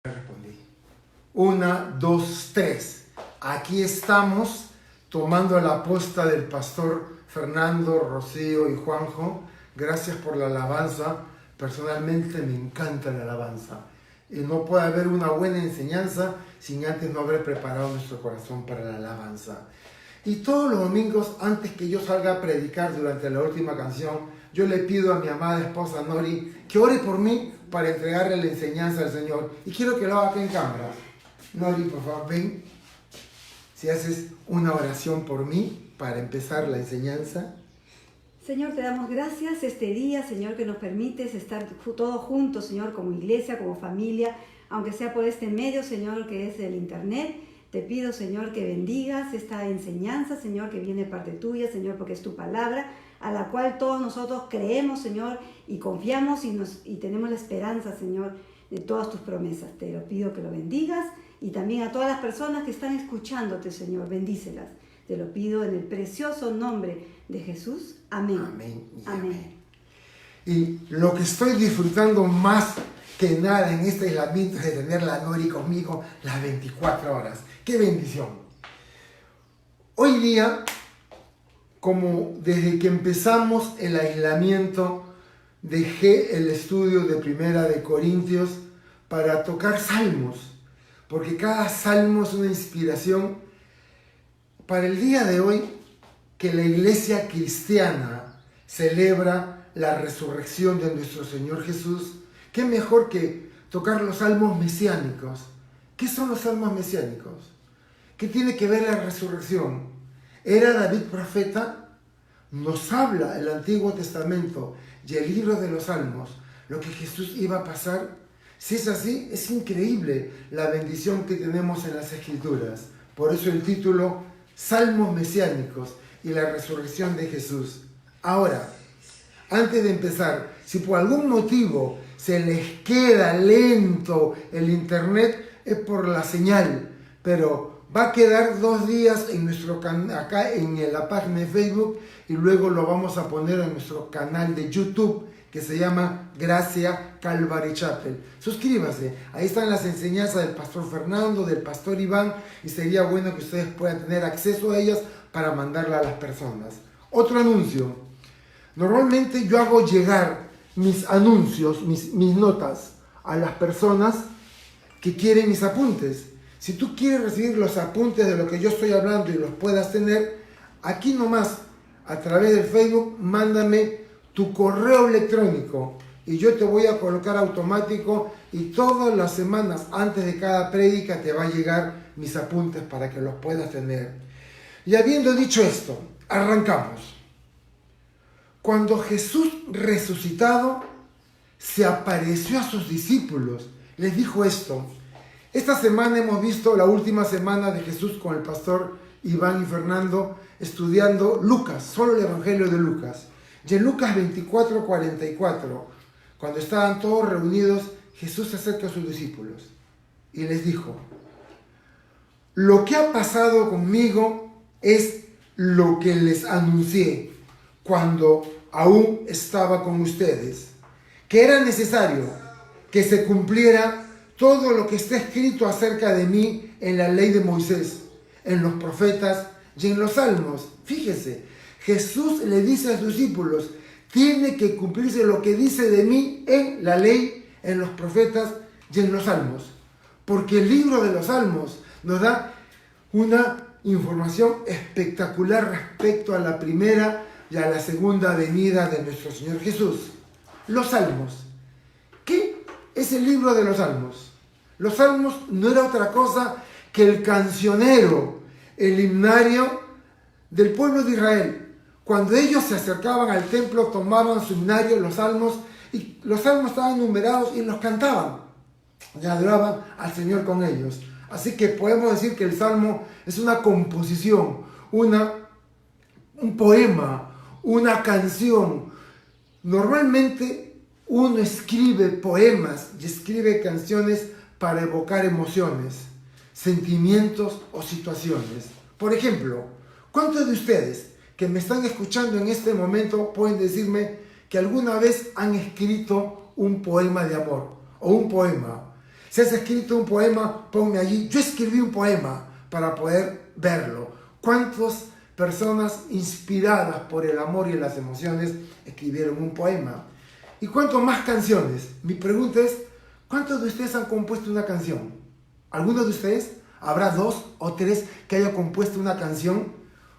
Respondí. 1, 2, 3. Aquí estamos tomando la posta del pastor Fernando, Rocío y Juanjo. Gracias por la alabanza. Personalmente me encanta la alabanza. Y no puede haber una buena enseñanza sin antes no haber preparado nuestro corazón para la alabanza. Y todos los domingos, antes que yo salga a predicar durante la última canción, yo le pido a mi amada esposa Nori que ore por mí para entregarle la enseñanza al Señor. Y quiero que lo haga aquí en cámara. Nori, por favor, ven. Si haces una oración por mí para empezar la enseñanza. Señor, te damos gracias este día, Señor, que nos permites estar todos juntos, Señor, como iglesia, como familia, aunque sea por este medio, Señor, que es el internet. Te pido, Señor, que bendigas esta enseñanza, Señor, que viene de parte tuya, Señor, porque es tu palabra, a la cual todos nosotros creemos, Señor, y confiamos y tenemos la esperanza, Señor, de todas tus promesas. Te lo pido que lo bendigas y también a todas las personas que están escuchándote, Señor, bendícelas. Te lo pido en el precioso nombre de Jesús. Amén. Amén. Amén. Y lo que estoy disfrutando más que nada en este aislamiento es de tener la Nori conmigo las 24 horas. ¡Qué bendición! Hoy día, como desde que empezamos el aislamiento, dejé el estudio de Primera de Corintios para tocar salmos, porque cada salmo es una inspiración para el día de hoy, que la iglesia cristiana celebra la resurrección de nuestro Señor Jesús. ¿Qué mejor que tocar los salmos mesiánicos? ¿Qué son los salmos mesiánicos? ¿Qué tiene que ver la resurrección? ¿Era David profeta? Nos habla el Antiguo Testamento y el libro de los Salmos lo que Jesús iba a pasar. Si es así, es increíble la bendición que tenemos en las Escrituras. Por eso el título, Salmos Mesiánicos y la resurrección de Jesús. Ahora, antes de empezar, si por algún motivo se les queda lento el internet, es por la señal, pero va a quedar 2 días en nuestro acá en la página de Facebook y luego lo vamos a poner en nuestro canal de YouTube que se llama Gracia Calvary Chapel. Suscríbase, ahí están las enseñanzas del pastor Fernando, del pastor Iván, y sería bueno que ustedes puedan tener acceso a ellas para mandarla a las personas. Otro anuncio. Normalmente yo hago llegar mis anuncios, mis notas a las personas que quieren mis apuntes. Si tú quieres recibir los apuntes de lo que yo estoy hablando y los puedas tener, aquí nomás, a través de Facebook, mándame tu correo electrónico y yo te voy a colocar automático y todas las semanas antes de cada prédica te va a llegar mis apuntes para que los puedas tener. Y habiendo dicho esto, arrancamos. Cuando Jesús resucitado se apareció a sus discípulos, les dijo esto. Esta semana hemos visto la última semana de Jesús con el pastor Iván y Fernando estudiando Lucas, solo el Evangelio de Lucas. Y en Lucas 24, 44, cuando estaban todos reunidos, Jesús se acerca a sus discípulos y les dijo: lo que ha pasado conmigo es lo que les anuncié cuando aún estaba con ustedes, que era necesario que se cumpliera todo lo que está escrito acerca de mí en la ley de Moisés, en los profetas y en los salmos. Fíjese, Jesús le dice a sus discípulos, tiene que cumplirse lo que dice de mí en la ley, en los profetas y en los salmos. Porque el libro de los salmos nos da una información espectacular respecto a la primera y a la segunda venida de nuestro Señor Jesús. Los salmos. ¿Qué es el libro de los salmos? Los salmos no era otra cosa que el cancionero, el himnario del pueblo de Israel. Cuando ellos se acercaban al templo, tomaban su himnario, los salmos, y los salmos estaban numerados y los cantaban. Y adoraban al Señor con ellos. Así que podemos decir que el salmo es una composición, un poema, una canción. Normalmente uno escribe poemas y escribe canciones para evocar emociones, sentimientos o situaciones. Por ejemplo, ¿cuántos de ustedes que me están escuchando en este momento pueden decirme que alguna vez han escrito un poema de amor o un poema? Si has escrito un poema, ponme allí. Yo escribí un poema para poder verlo. ¿Cuántas personas inspiradas por el amor y las emociones escribieron un poema? ¿Y cuántas más canciones? Mi pregunta es, ¿cuántos de ustedes han compuesto una canción? ¿Algunos de ustedes? ¿Habrá 2 o 3 que hayan compuesto una canción?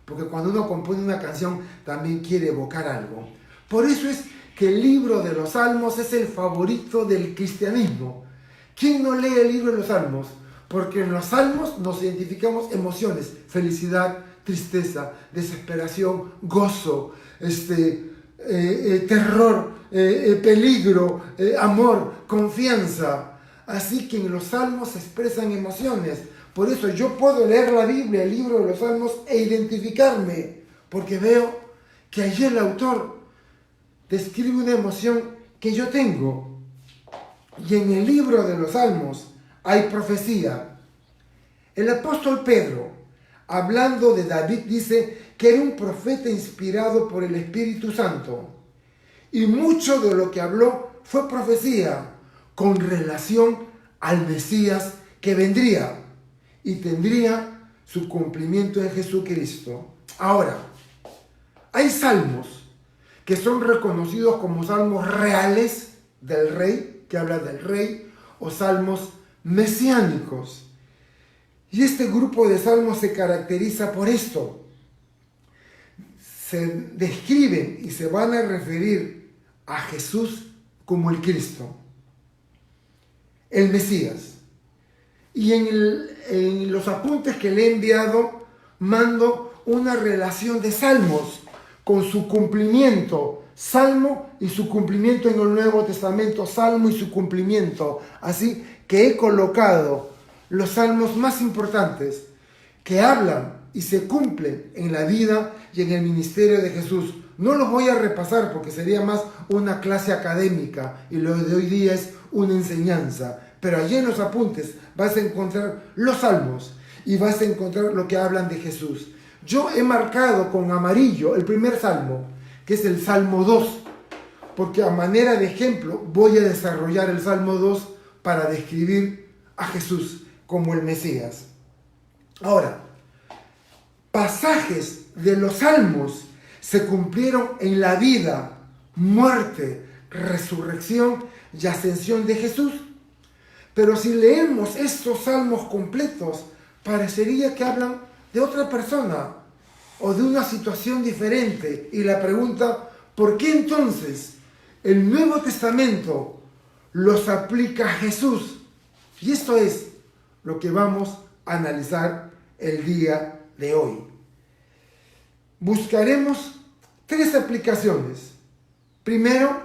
Porque cuando uno compone una canción también quiere evocar algo. Por eso es que el libro de los Salmos es el favorito del cristianismo. ¿Quién no lee el libro de los Salmos? Porque en los Salmos nos identificamos emociones, felicidad, tristeza, desesperación, gozo, terror, peligro, amor, confianza. Así que en los Salmos se expresan emociones. Por eso yo puedo leer la Biblia, el libro de los Salmos, e identificarme, porque veo que allí el autor describe una emoción que yo tengo. Y en el libro de los Salmos hay profecía. El apóstol Pedro, hablando de David, dice que era un profeta inspirado por el Espíritu Santo. Y mucho de lo que habló fue profecía con relación al Mesías que vendría y tendría su cumplimiento en Jesucristo. Ahora, hay salmos que son reconocidos como salmos reales del rey, que habla del rey, o salmos mesiánicos. Y este grupo de salmos se caracteriza por esto. Se describen y se van a referir a Jesús como el Cristo, el Mesías. Y en los apuntes que le he enviado, mando una relación de salmos con su cumplimiento, salmo y su cumplimiento en el Nuevo Testamento, salmo y su cumplimiento. Así que he colocado los salmos más importantes que hablan y se cumplen en la vida y en el ministerio de Jesús. No los voy a repasar porque sería más una clase académica y lo de hoy día es una enseñanza. Pero allí en los apuntes vas a encontrar los salmos y vas a encontrar lo que hablan de Jesús. Yo he marcado con amarillo el primer salmo, que es el Salmo 2, porque a manera de ejemplo voy a desarrollar el Salmo 2 para describir a Jesús como el Mesías. Ahora, pasajes de los salmos se cumplieron en la vida, muerte, resurrección y ascensión de Jesús. Pero si leemos estos salmos completos, parecería que hablan de otra persona o de una situación diferente. Y la pregunta, ¿por qué entonces el Nuevo Testamento los aplica a Jesús? Y esto es lo que vamos a analizar el día de hoy. Buscaremos 3 aplicaciones. Primero,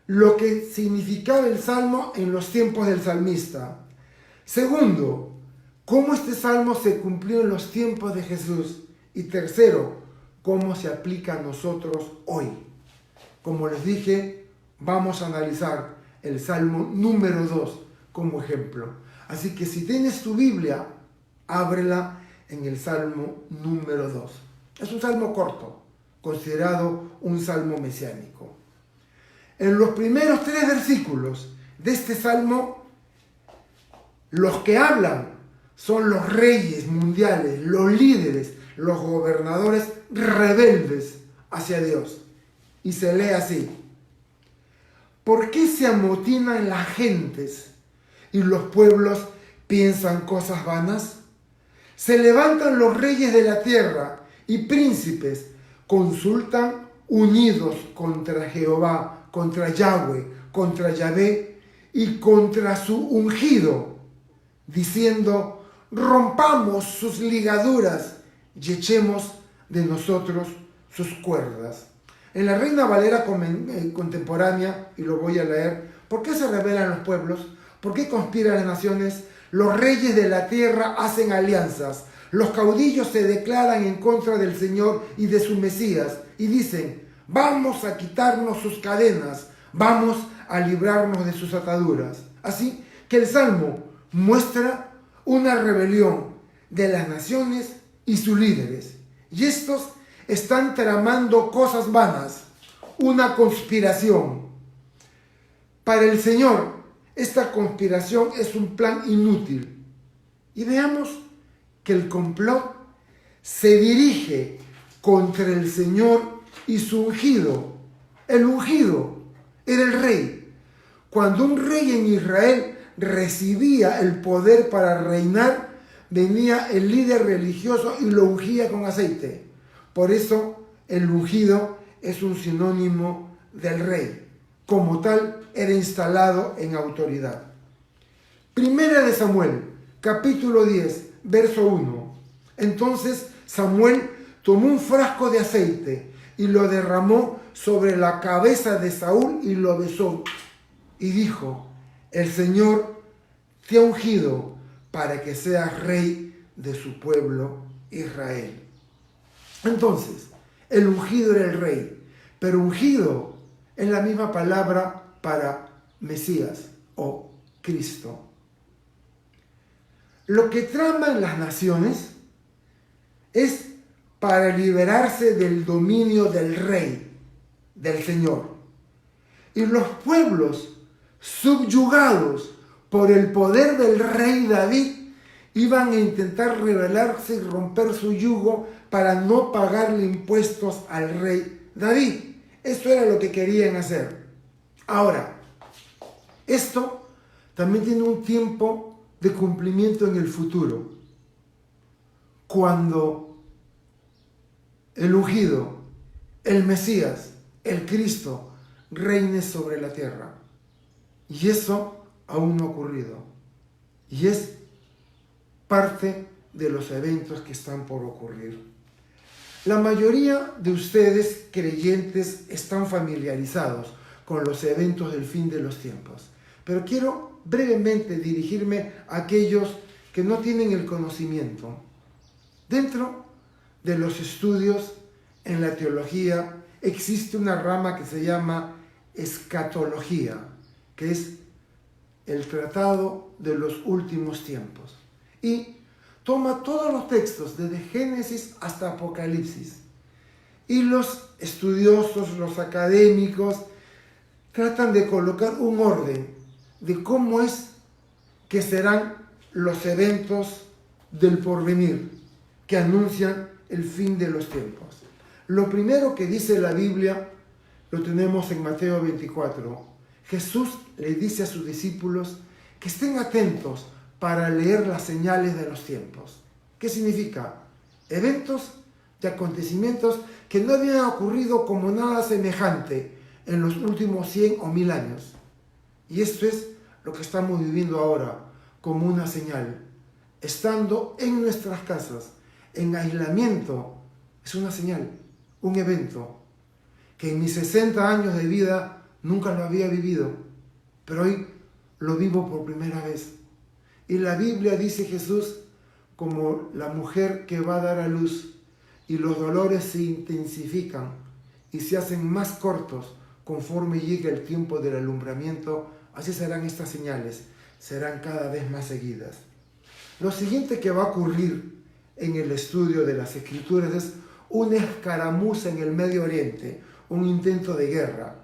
lo que significaba el salmo en los tiempos del salmista. Segundo, cómo este salmo se cumplió en los tiempos de Jesús. Y tercero, cómo se aplica a nosotros hoy. Como les dije, vamos a analizar el salmo número 2 como ejemplo. Así que si tienes tu Biblia, ábrela en el salmo número 2. Es un salmo corto, considerado un salmo mesiánico. En los primeros 3 versículos de este salmo, los que hablan son los reyes mundiales, los líderes, los gobernadores rebeldes hacia Dios. Y se lee así: ¿por qué se amotinan las gentes y los pueblos piensan cosas vanas? Se levantan los reyes de la tierra y príncipes consultan unidos contra Jehová, contra Yahweh, contra Yahvé y contra su ungido, diciendo: rompamos sus ligaduras y echemos de nosotros sus cuerdas. En la Reina Valera contemporánea, y lo voy a leer, ¿por qué se rebelan los pueblos? ¿Por qué conspiran las naciones? Los reyes de la tierra hacen alianzas. Los caudillos se declaran en contra del Señor y de su Mesías y dicen: vamos a quitarnos sus cadenas, vamos a librarnos de sus ataduras. Así que el Salmo muestra una rebelión de las naciones y sus líderes. Y estos están tramando cosas vanas, una conspiración. Para el Señor, esta conspiración es un plan inútil. Y veamos que el complot se dirige contra el Señor y su ungido. El ungido era el rey. Cuando un rey en Israel recibía el poder para reinar, venía el líder religioso y lo ungía con aceite. Por eso el ungido es un sinónimo del rey. Como tal, era instalado en autoridad. Primera de Samuel, capítulo 10, verso 1. Entonces Samuel tomó un frasco de aceite y lo derramó sobre la cabeza de Saúl y lo besó. Y dijo: el Señor te ha ungido para que seas rey de su pueblo Israel. Entonces, el ungido era el rey, pero ungido es la misma palabra para Mesías o Cristo. Lo que traman las naciones es para liberarse del dominio del rey, del Señor. Y los pueblos subyugados por el poder del rey David iban a intentar rebelarse y romper su yugo para no pagarle impuestos al rey David. Eso era lo que querían hacer. Ahora, esto también tiene un tiempo de cumplimiento en el futuro. Cuando el ungido, el Mesías, el Cristo, reine sobre la tierra. Y eso aún no ha ocurrido. Y es parte de los eventos que están por ocurrir. La mayoría de ustedes, creyentes, están familiarizados con los eventos del fin de los tiempos. Pero quiero brevemente dirigirme a aquellos que no tienen el conocimiento. Dentro de los estudios en la teología existe una rama que se llama escatología, que es el tratado de los últimos tiempos. Y toma todos los textos, desde Génesis hasta Apocalipsis. Y los estudiosos, los académicos, tratan de colocar un orden de cómo es que serán los eventos del porvenir, que anuncian el fin de los tiempos. Lo primero que dice la Biblia lo tenemos en Mateo 24. Jesús le dice a sus discípulos que estén atentos para leer las señales de los tiempos. ¿Qué significa? Eventos y acontecimientos que no habían ocurrido como nada semejante en los últimos 100 o 1000 años. Y esto es lo que estamos viviendo ahora como una señal. Estando en nuestras casas, en aislamiento, es una señal, un evento que en mis 60 años de vida nunca lo había vivido, pero hoy lo vivo por primera vez. Y la Biblia dice Jesús como la mujer que va a dar a luz, y los dolores se intensifican y se hacen más cortos conforme llegue el tiempo del alumbramiento. Así serán estas señales, serán cada vez más seguidas. Lo siguiente que va a ocurrir en el estudio de las Escrituras es una escaramuza en el Medio Oriente, un intento de guerra.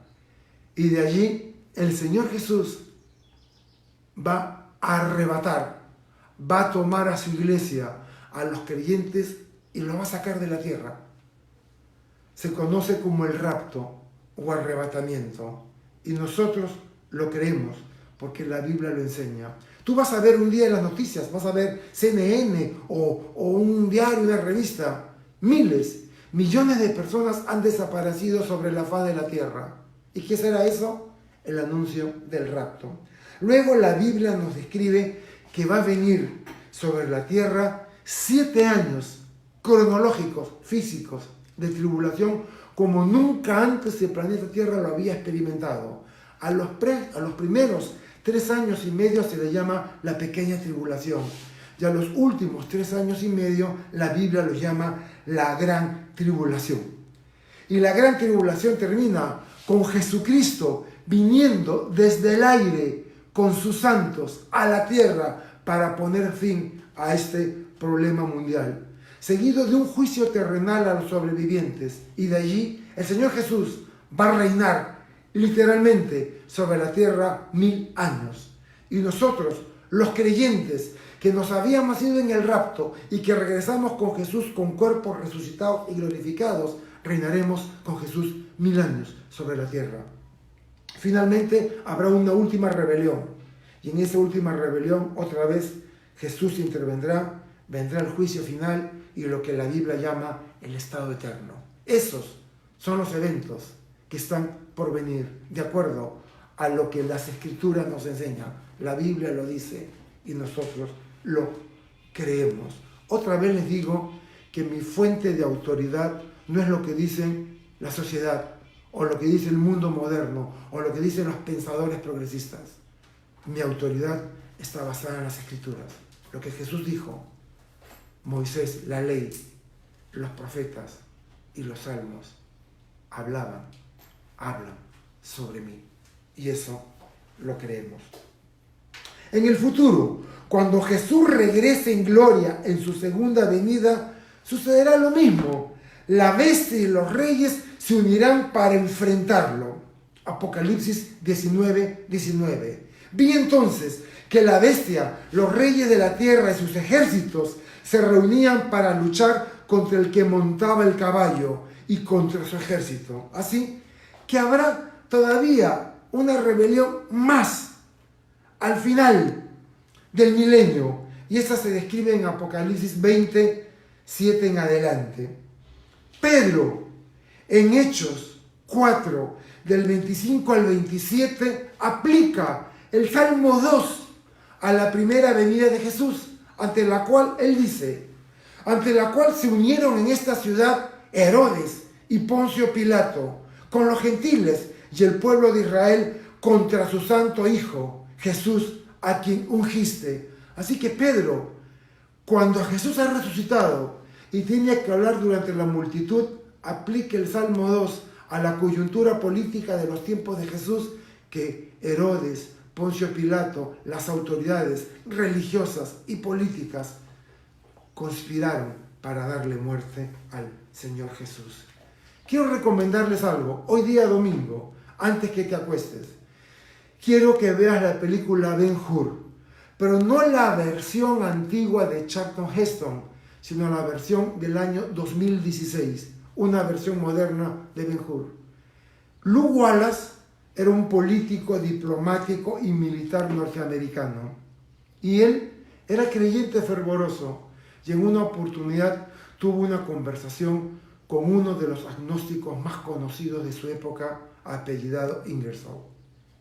Y de allí el Señor Jesús va a arrebatar, va a tomar a su iglesia, a los creyentes, y los va a sacar de la tierra. Se conoce como el rapto o arrebatamiento. Y nosotros lo creemos porque la Biblia lo enseña. Tú vas a ver un día en las noticias, vas a ver CNN o un diario, una revista. Miles, millones de personas han desaparecido sobre la faz de la tierra. ¿Y qué será eso? El anuncio del rapto. Luego la Biblia nos describe que va a venir sobre la tierra 7 años cronológicos, físicos, de tribulación, como nunca antes el planeta Tierra lo había experimentado. A los primeros 3 años y medio se le llama la pequeña tribulación. Y a los últimos 3 años y medio la Biblia lo llama la gran tribulación. Y la gran tribulación termina con Jesucristo viniendo desde el aire con sus santos a la tierra para poner fin a este problema mundial, seguido de un juicio terrenal a los sobrevivientes. Y de allí el Señor Jesús va a reinar literalmente sobre la tierra 1000 años. Y nosotros, los creyentes, que nos habíamos ido en el rapto y que regresamos con Jesús con cuerpos resucitados y glorificados, reinaremos con Jesús 1000 años sobre la tierra. Finalmente habrá una última rebelión, y en esa última rebelión otra vez Jesús intervendrá, vendrá el juicio final y lo que la Biblia llama el estado eterno. Esos son los eventos que están por venir, de acuerdo a lo que las Escrituras nos enseñan. La Biblia lo dice y nosotros lo creemos. Otra vez les digo que mi fuente de autoridad no es lo que dicen la sociedad, o lo que dice el mundo moderno, o lo que dicen los pensadores progresistas. Mi autoridad está basada en las Escrituras. Lo que Jesús dijo, Moisés, la ley, los profetas y los salmos hablan sobre mí. Y eso lo creemos. En el futuro, cuando Jesús regrese en gloria en su segunda venida, sucederá lo mismo. La bestia y los reyes se unirán para enfrentarlo. Apocalipsis 19:19. Vi entonces que la bestia, los reyes de la tierra y sus ejércitos se reunían para luchar contra el que montaba el caballo y contra su ejército. Así que habrá todavía una rebelión más al final del milenio, y esa se describe en Apocalipsis 20:7 en adelante. Pedro, en Hechos 4, del 25 al 27, aplica el Salmo 2 a la primera venida de Jesús, ante la cual él dice, ante la cual se unieron en esta ciudad Herodes y Poncio Pilato, con los gentiles y el pueblo de Israel contra su santo Hijo, Jesús, a quien ungiste. Así que Pedro, cuando Jesús ha resucitado y tiene que hablar durante la multitud, aplica el Salmo 2 a la coyuntura política de los tiempos de Jesús, que Herodes, Poncio Pilato, las autoridades religiosas y políticas conspiraron para darle muerte al Señor Jesús. Quiero recomendarles algo. Hoy día domingo, antes que te acuestes, quiero que veas la película Ben-Hur, pero no la versión antigua de Charlton Heston, sino la versión del año 2016, una versión moderna de Ben-Hur. Lew Wallace era un político, diplomático y militar norteamericano, y él era creyente fervoroso, y en una oportunidad tuvo una conversación con uno de los agnósticos más conocidos de su época, apellidado Ingersoll.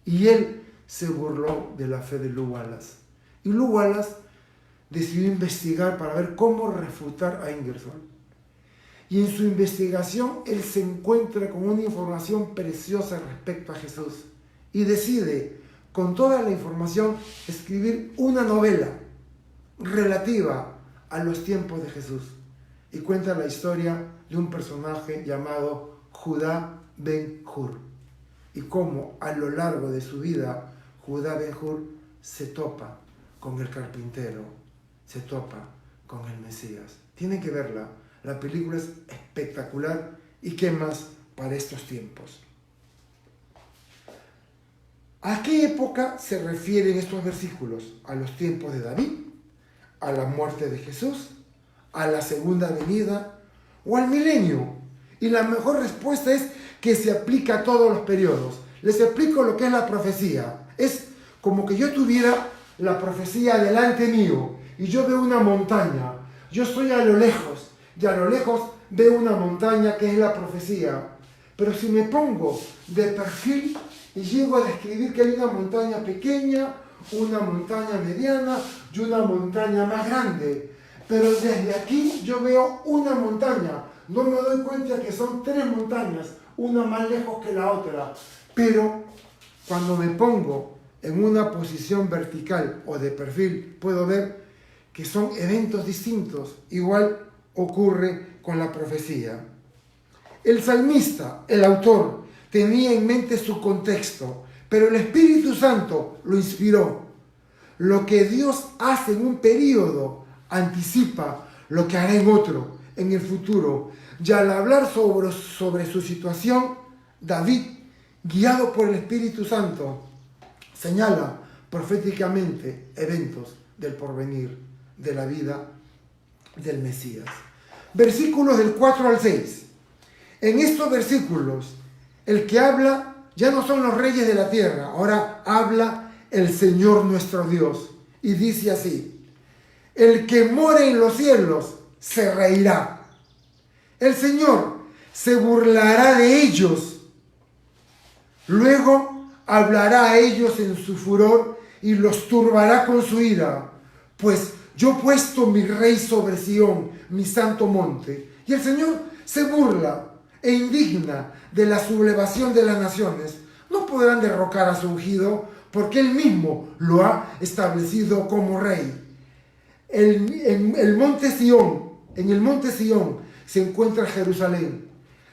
Y él se burló de la fe de Lew Wallace. Y Lew Wallace decidió investigar para ver cómo refutar a Ingersoll. Y en su investigación él se encuentra con una información preciosa respecto a Jesús. Y decide, con toda la información, escribir una novela relativa a los tiempos de Jesús. Y cuenta la historia de un personaje llamado Judá Ben-Hur. Y cómo a lo largo de su vida Judá Ben-Hur se topa con el carpintero, se topa con el Mesías. Tienen que verla. La película es espectacular. ¿Y qué más para estos tiempos? ¿A qué época se refieren estos versículos? ¿A los tiempos de David? ¿A la muerte de Jesús? ¿A la segunda venida? ¿O al milenio? Y la mejor respuesta es que se aplica a todos los periodos. Les explico lo que es la profecía. Es como que yo tuviera la profecía delante mío y yo veo una montaña. Yo estoy a lo lejos y a lo lejos veo una montaña que es la profecía. Pero si me pongo de perfil y llego a describir que hay una montaña pequeña, una montaña mediana y una montaña más grande. Pero desde aquí yo veo una montaña. No me doy cuenta que son 3 montañas, una más lejos que la otra. Pero cuando me pongo en una posición vertical o de perfil, puedo ver que son eventos distintos. Igual ocurre con la profecía. El salmista, el autor, tenía en mente su contexto, pero el Espíritu Santo lo inspiró. Lo que Dios hace en un periodo anticipa lo que hará en otro, en el futuro. Y al hablar sobre su situación, David, guiado por el Espíritu Santo, señala proféticamente eventos del porvenir, de la vida del Mesías. Versículos del 4 al 6. En estos versículos, el que habla ya no son los reyes de la tierra, ahora habla el Señor nuestro Dios. Y dice así: el que more en los cielos se reirá. El Señor se burlará de ellos. Luego hablará a ellos en su furor y los turbará con su ira. Pues yo he puesto mi rey sobre Sión, mi santo monte. Y el Señor se burla e indigna de la sublevación de las naciones. No podrán derrocar a su ungido, porque él mismo lo ha establecido como rey. En el monte Sión se encuentra Jerusalén,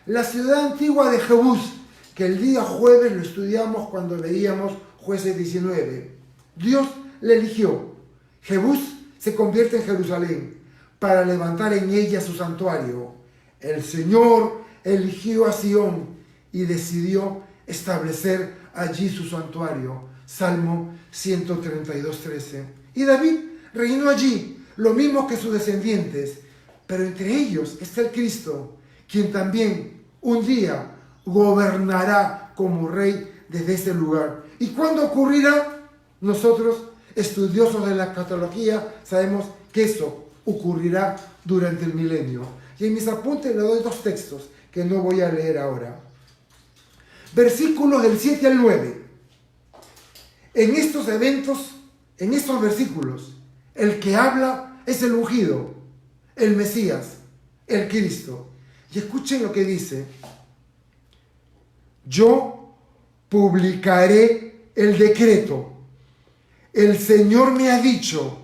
la ciudad antigua de Jebús, que el día jueves lo estudiamos cuando veíamos Jueces 19. Dios le eligió. Jebús se convierte en Jerusalén para levantar en ella su santuario. El Señor eligió a Sión y decidió establecer allí su santuario. Salmo 132:13. Y David reinó allí, lo mismo que sus descendientes, pero entre ellos está el Cristo, quien también un día gobernará como rey desde ese lugar. ¿Y cuándo ocurrirá? Nosotros, estudiosos de la escatología, sabemos que eso ocurrirá durante el milenio. Y en mis apuntes le doy dos textos que no voy a leer ahora. Versículos del 7 al 9. En estos eventos, en estos versículos, el que habla es el ungido, el Mesías, el Cristo. Y escuchen lo que dice: yo publicaré el decreto. El Señor me ha dicho: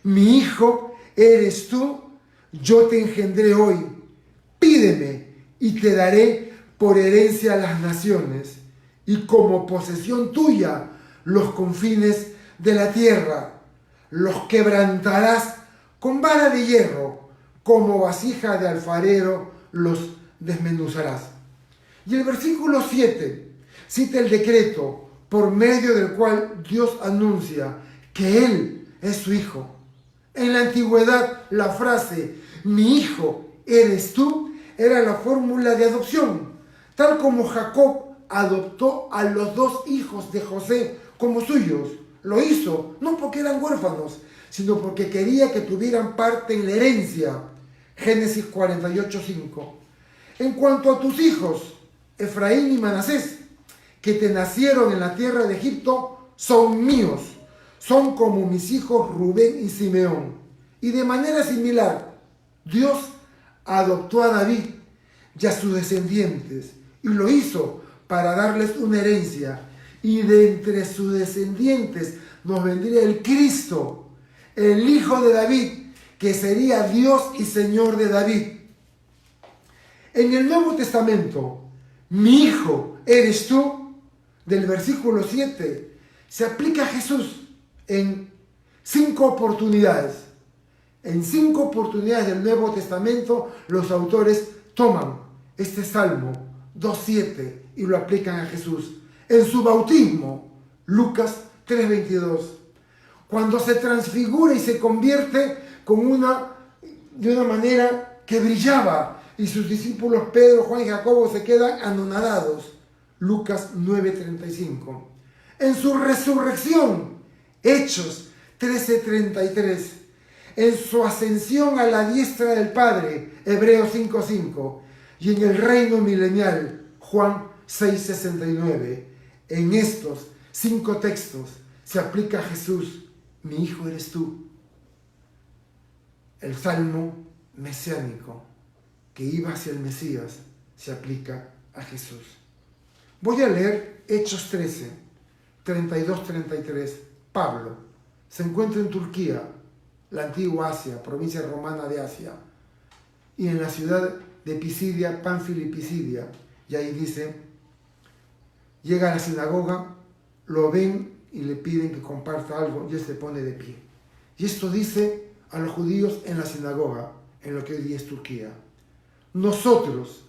mi hijo eres tú, yo te engendré hoy. Pídeme y te daré por herencia a las naciones y como posesión tuya los confines de la tierra. Los quebrantarás con vara de hierro, como vasija de alfarero los desmenuzarás. Y el versículo 7 cita el decreto por medio del cual Dios anuncia que Él es su Hijo. En la antigüedad, la frase mi hijo eres tú era la fórmula de adopción, tal como Jacob adoptó a los dos hijos de José como suyos. Lo hizo no porque eran huérfanos, sino porque quería que tuvieran parte en la herencia. Génesis 48:5. En cuanto a tus hijos, Efraín y Manasés, que te nacieron en la tierra de Egipto, son míos. Son como mis hijos Rubén y Simeón. Y de manera similar, Dios adoptó a David y a sus descendientes, y lo hizo para darles una herencia. Y de entre sus descendientes nos vendría el Cristo, el Hijo de David, que sería Dios y Señor de David. En el Nuevo Testamento, mi hijo eres tú, del versículo 7, se aplica a Jesús en 5 oportunidades. En 5 oportunidades del Nuevo Testamento, los autores toman este Salmo 2:7 y lo aplican a Jesús. En su bautismo, Lucas 3:22, cuando se transfigura y se convierte de una manera que brillaba, y sus discípulos Pedro, Juan y Jacobo se quedan anonadados, Lucas 9:35. En su resurrección, Hechos 13:33. En su ascensión a la diestra del Padre, Hebreos 5:5. Y en el reino milenial, Juan 6:69. En estos 5 textos se aplica a Jesús: mi hijo eres tú. El salmo mesiánico que iba hacia el Mesías se aplica a Jesús. Voy a leer Hechos 13, 32-33. Pablo se encuentra en Turquía, la antigua Asia, provincia romana de Asia, y en la ciudad de Pisidia, Pánfila y Pisidia. Y ahí dice, llega a la sinagoga, lo ven y le piden que comparta algo, y él se pone de pie. Y esto dice a los judíos en la sinagoga, en lo que hoy día es Turquía: nosotros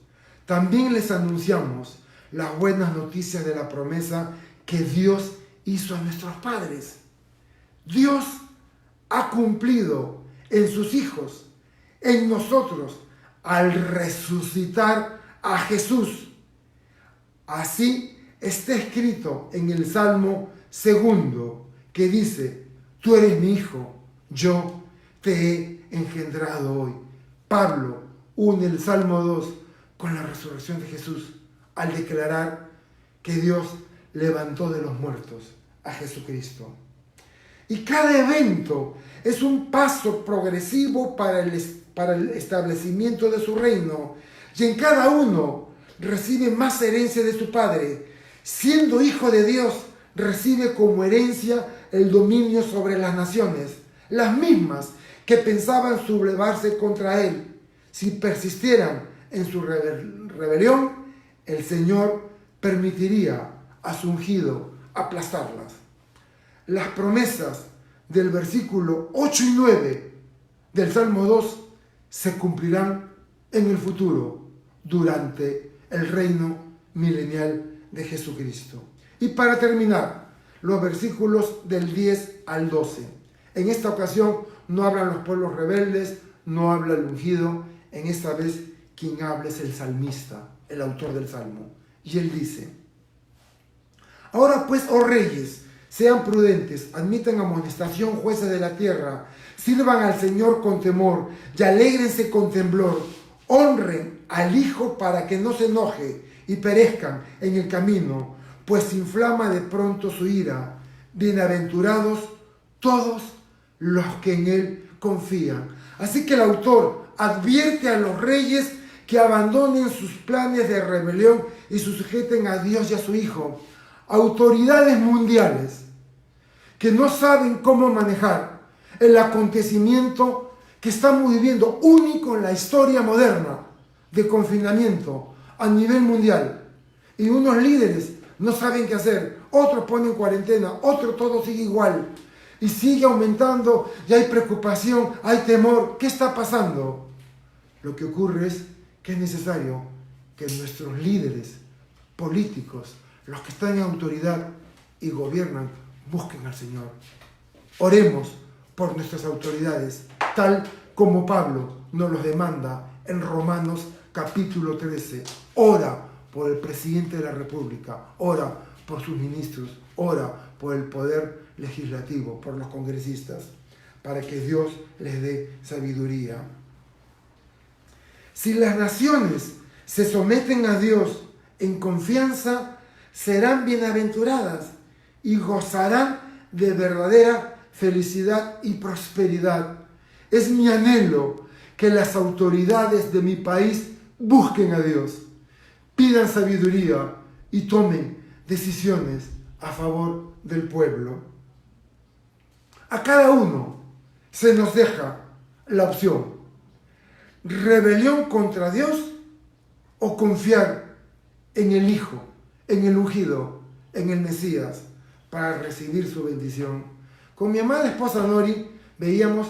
también les anunciamos las buenas noticias de la promesa que Dios hizo a nuestros padres. Dios ha cumplido en sus hijos, en nosotros, al resucitar a Jesús. Así está escrito en el Salmo 2, que dice: tú eres mi hijo, yo te he engendrado hoy. Pablo une el Salmo 2 con la resurrección de Jesús al declarar que Dios levantó de los muertos a Jesucristo. Y cada evento es un paso progresivo para el establecimiento de su reino. Y en cada uno recibe más herencia de su Padre. Siendo hijo de Dios, recibe como herencia el dominio sobre las naciones, las mismas que pensaban sublevarse contra él. Si persistieran en su rebelión, el Señor permitiría a su ungido aplastarlas. Las promesas del versículo 8 y 9 del Salmo 2 se cumplirán en el futuro, durante el reino milenial de Jesucristo. Y para terminar, los versículos del 10 al 12. En esta ocasión no hablan los pueblos rebeldes, no habla el ungido. En esta vez quien habla es el salmista, el autor del Salmo. Y él dice: ahora pues, oh reyes, sean prudentes, admitan amonestación, jueces de la tierra, sirvan al Señor con temor y alégrense con temblor, honren al Hijo para que no se enoje y perezcan en el camino, pues inflama de pronto su ira. Bienaventurados todos los que en él confían. Así que el autor advierte a los reyes que abandonen sus planes de rebelión y se sujeten a Dios y a su Hijo. Autoridades mundiales que no saben cómo manejar el acontecimiento que estamos viviendo, único en la historia moderna, de confinamiento a nivel mundial. Y unos líderes no saben qué hacer, otros ponen cuarentena, otros todo sigue igual. Y sigue aumentando, y hay preocupación, hay temor. ¿Qué está pasando? Lo que ocurre es que es necesario que nuestros líderes políticos, los que están en autoridad y gobiernan, busquen al Señor. Oremos por nuestras autoridades, tal como Pablo nos los demanda en Romanos capítulo 13. Ora por el presidente de la República, ora por sus ministros, ora por el poder legislativo, por los congresistas, para que Dios les dé sabiduría. Si las naciones se someten a Dios en confianza, serán bienaventuradas y gozarán de verdadera felicidad y prosperidad. Es mi anhelo que las autoridades de mi país busquen a Dios, pidan sabiduría y tomen decisiones a favor del pueblo. A cada uno se nos deja la opción: rebelión contra Dios o confiar en el Hijo, en el ungido, en el Mesías, para recibir su bendición. Con mi amada esposa Nori veíamos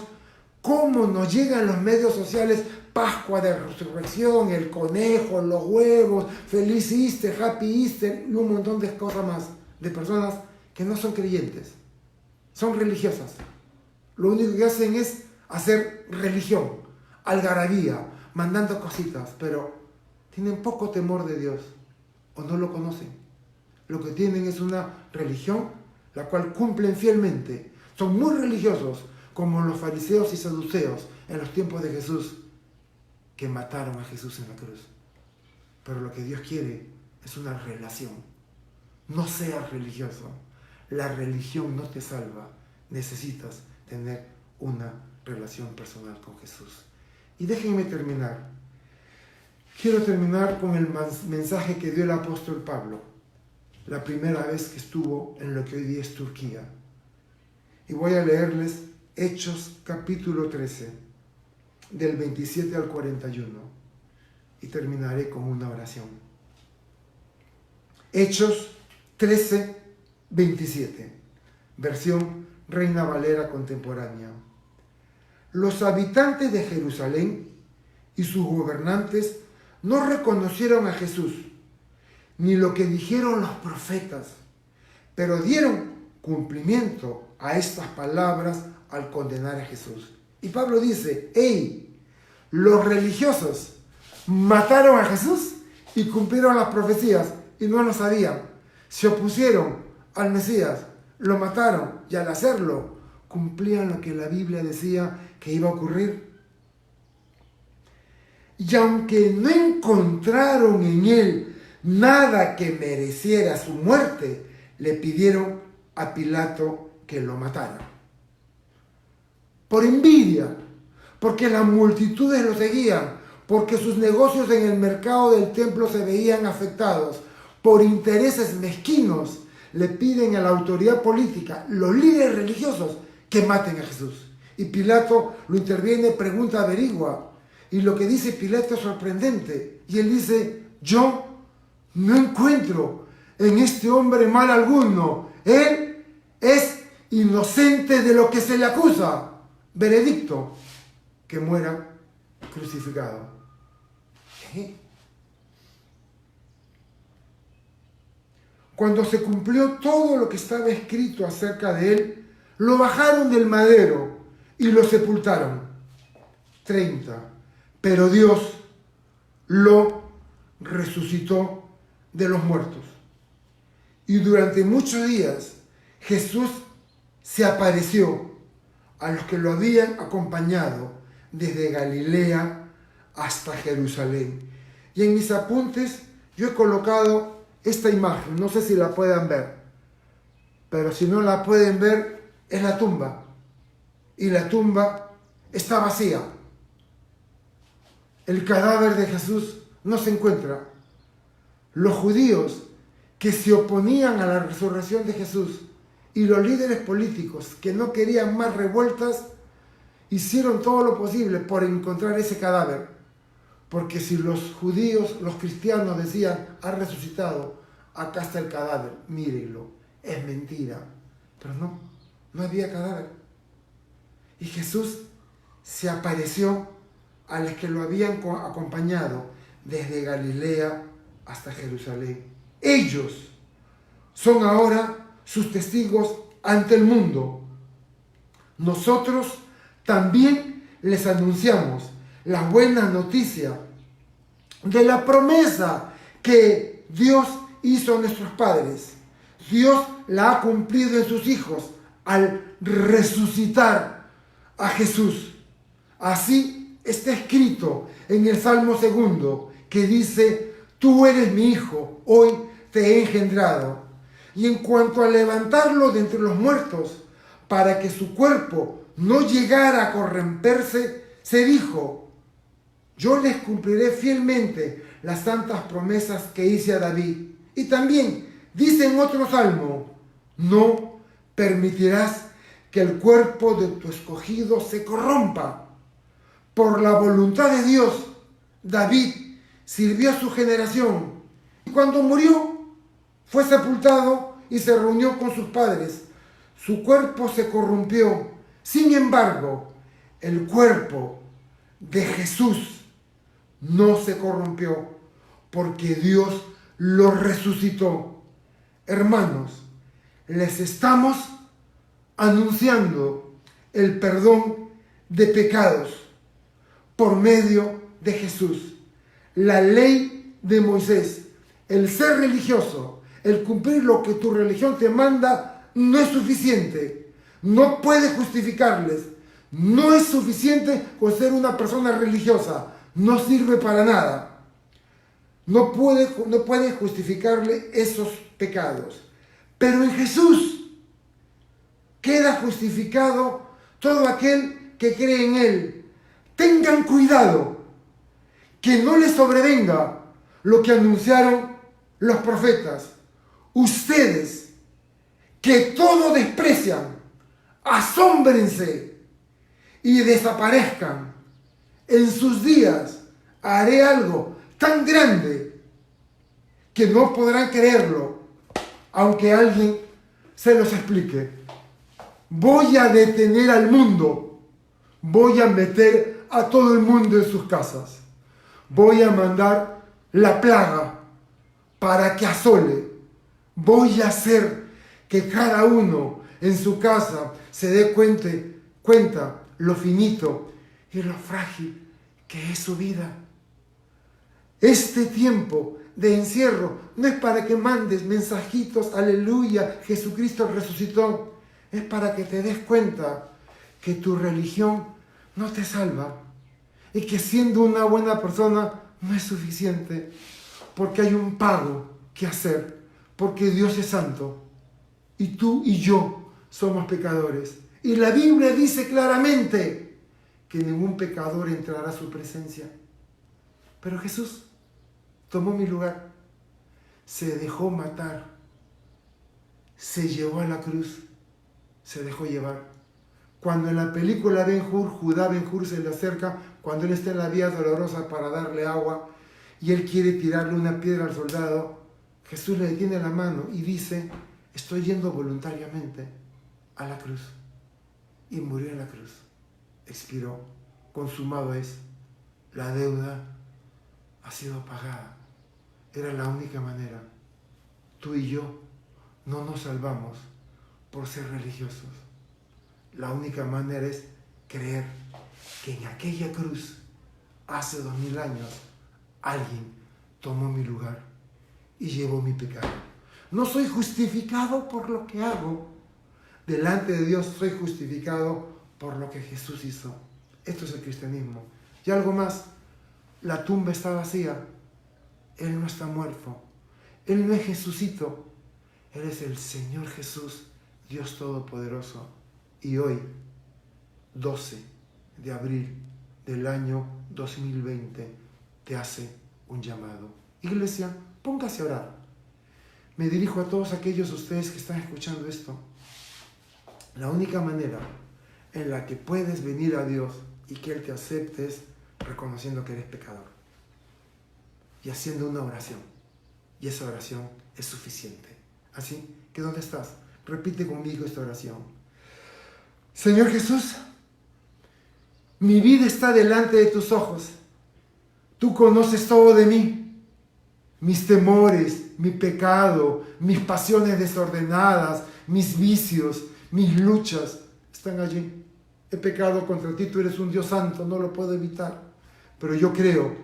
cómo nos llegan los medios sociales: Pascua de Resurrección, el conejo, los huevos, Feliz Easter, Happy Easter y un montón de cosas más, de personas que no son creyentes, son religiosas. Lo único que hacen es hacer religión, algarabía, mandando cositas, pero tienen poco temor de Dios o no lo conocen. Lo que tienen es una religión la cual cumplen fielmente. Son muy religiosos, como los fariseos y saduceos en los tiempos de Jesús, que mataron a Jesús en la cruz. Pero lo que Dios quiere es una relación. No seas religioso. La religión no te salva. Necesitas tener una relación personal con Jesús. Y déjenme terminar. Quiero terminar con el mensaje que dio el apóstol Pablo la primera vez que estuvo en lo que hoy día es Turquía. Y voy a leerles Hechos capítulo 13, del 27 al 41, y terminaré con una oración. Hechos 13, 27, versión Reina Valera contemporánea. Los habitantes de Jerusalén y sus gobernantes no reconocieron a Jesús, ni lo que dijeron los profetas, pero dieron cumplimiento a estas palabras al condenar a Jesús. Y Pablo dice, hey, los religiosos mataron a Jesús y cumplieron las profecías y no lo sabían. Se opusieron al Mesías, lo mataron y al hacerlo cumplían lo que la Biblia decía que iba a ocurrir. Y aunque no encontraron en él nada que mereciera su muerte, le pidieron a Pilato que lo matara. Por envidia, porque las multitudes lo seguían, porque sus negocios en el mercado del templo se veían afectados, por intereses mezquinos, le piden a la autoridad política, los líderes religiosos, que maten a Jesús. Y Pilato lo interviene, pregunta, averigua. Y lo que dice Pilato es sorprendente. Y él dice, yo no encuentro en este hombre mal alguno. Él es inocente de lo que se le acusa. Veredicto, que muera crucificado. Cuando se cumplió todo lo que estaba escrito acerca de él, lo bajaron del madero y lo sepultaron. 30. Pero Dios lo resucitó de los muertos. Y durante muchos días Jesús se apareció a los que lo habían acompañado desde Galilea hasta Jerusalén. Y en mis apuntes yo he colocado esta imagen, no sé si la puedan ver, pero si no la pueden ver, es la tumba. Y la tumba está vacía. El cadáver de Jesús no se encuentra. Los judíos que se oponían a la resurrección de Jesús y los líderes políticos que no querían más revueltas, hicieron todo lo posible por encontrar ese cadáver. Porque si los judíos, los cristianos decían, ha resucitado, acá está el cadáver, mírenlo, es mentira. Pero no había cadáver. Y Jesús se apareció a los que lo habían acompañado desde Galilea hasta Jerusalén. Ellos son ahora sus testigos ante el mundo. Nosotros también les anunciamos la buena noticia de la promesa que Dios hizo a nuestros padres. Dios la ha cumplido en sus hijos al resucitar a Jesús. Así está escrito en el Salmo 2, que dice, tú eres mi hijo, hoy te he engendrado. Y en cuanto a levantarlo de entre los muertos, para que su cuerpo no llegara a corromperse, se dijo, yo les cumpliré fielmente las santas promesas que hice a David. Y también dice en otro salmo, no permitirás que el cuerpo de tu escogido se corrompa. Por la voluntad de Dios, David sirvió a su generación. Y cuando murió, fue sepultado y se reunió con sus padres. Su cuerpo se corrompió. Sin embargo, el cuerpo de Jesús no se corrompió porque Dios lo resucitó. Hermanos, les estamos anunciando el perdón de pecados por medio de Jesús. La ley de Moisés, el ser religioso, el cumplir lo que tu religión te manda, no es suficiente. No puedes justificarles. No es suficiente con ser una persona religiosa. No sirve para nada. No puede justificarle esos pecados. Pero en Jesús queda justificado todo aquel que cree en Él. Tengan cuidado que no les sobrevenga lo que anunciaron los profetas. Ustedes que todo desprecian, asómbrense y desaparezcan. En sus días haré algo tan grande que no podrán creerlo, aunque alguien se los explique. Voy a detener al mundo. Voy a meter a todo el mundo en sus casas. Voy a mandar la plaga para que asole. Voy a hacer que cada uno en su casa, se dé cuenta lo finito y lo frágil que es su vida. Este tiempo de encierro no es para que mandes mensajitos, aleluya, Jesucristo resucitó. Es para que te des cuenta que tu religión no te salva y que siendo una buena persona no es suficiente, porque hay un pago que hacer, porque Dios es santo y tú y yo somos pecadores. Y la Biblia dice claramente que ningún pecador entrará a su presencia. Pero Jesús tomó mi lugar, se dejó matar, se llevó a la cruz, se dejó llevar. Cuando en la película Ben-Hur, Judá Ben-Hur se le acerca, cuando él está en la vía dolorosa para darle agua y él quiere tirarle una piedra al soldado, Jesús le detiene la mano y dice: estoy yendo voluntariamente a la cruz. Y murió en la cruz, expiró, consumado es, la deuda ha sido pagada. Era la única manera. Tú y yo no nos salvamos por ser religiosos. La única manera es creer que en aquella cruz, hace 2000 años, alguien tomó mi lugar y llevó mi pecado. No soy justificado por lo que hago. Delante de Dios soy justificado por lo que Jesús hizo. Esto es el cristianismo. Y algo más, la tumba está vacía. Él no está muerto. Él no es Jesucito. Él es el Señor Jesús, Dios Todopoderoso. Y hoy, 12 de abril del año 2020, te hace un llamado. Iglesia, póngase a orar. Me dirijo a todos aquellos de ustedes que están escuchando esto. La única manera en la que puedes venir a Dios y que Él te acepte es reconociendo que eres pecador y haciendo una oración. Y esa oración es suficiente. Así que, ¿dónde estás? Repite conmigo esta oración. Señor Jesús, mi vida está delante de tus ojos. Tú conoces todo de mí. Mis temores, mi pecado, mis pasiones desordenadas, mis vicios, mis luchas están allí. He pecado contra ti, tú eres un Dios santo, no lo puedo evitar. Pero yo creo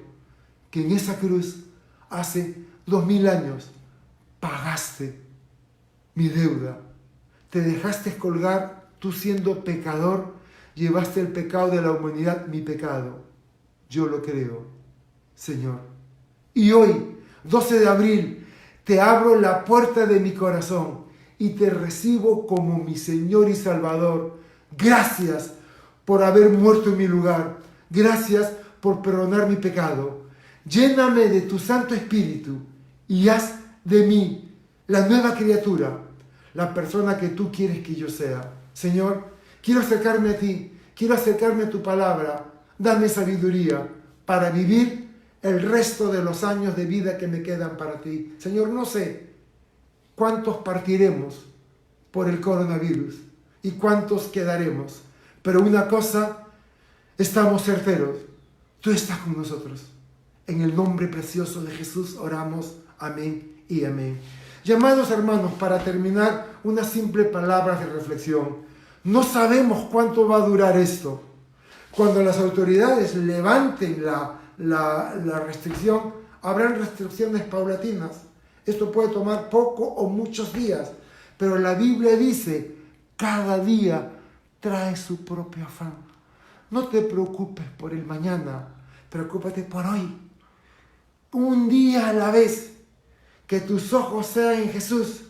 que en esa cruz, hace 2000 años, pagaste mi deuda. Te dejaste colgar, tú siendo pecador, llevaste el pecado de la humanidad, mi pecado. Yo lo creo, Señor. Y hoy, 12 de abril, te abro la puerta de mi corazón y te recibo como mi Señor y Salvador. Gracias por haber muerto en mi lugar. Gracias por perdonar mi pecado. Lléname de tu Santo Espíritu y haz de mí la nueva criatura, la persona que tú quieres que yo sea. Señor, quiero acercarme a ti, quiero acercarme a tu palabra. Dame sabiduría para vivir el resto de los años de vida que me quedan para ti. Señor, no sé cuántos partiremos por el coronavirus y cuántos quedaremos, pero una cosa, estamos certeros, tú estás con nosotros. En el nombre precioso de Jesús oramos, amén y amén. Llamados hermanos, para terminar, una simple palabra de reflexión. No sabemos cuánto va a durar esto. Cuando las autoridades levanten la restricción, habrán restricciones paulatinas. Esto puede tomar poco o muchos días, pero la Biblia dice, cada día trae su propio afán. No te preocupes por el mañana, preocúpate por hoy. Un día a la vez, que tus ojos sean en Jesús,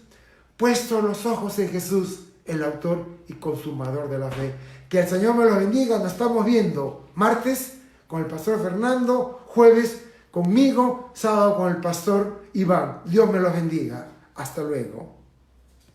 puestos los ojos en Jesús, el autor y consumador de la fe. Que el Señor me los bendiga. Nos estamos viendo martes con el pastor Fernando, jueves conmigo, sábado con el pastor Iván. Dios me los bendiga. Hasta luego.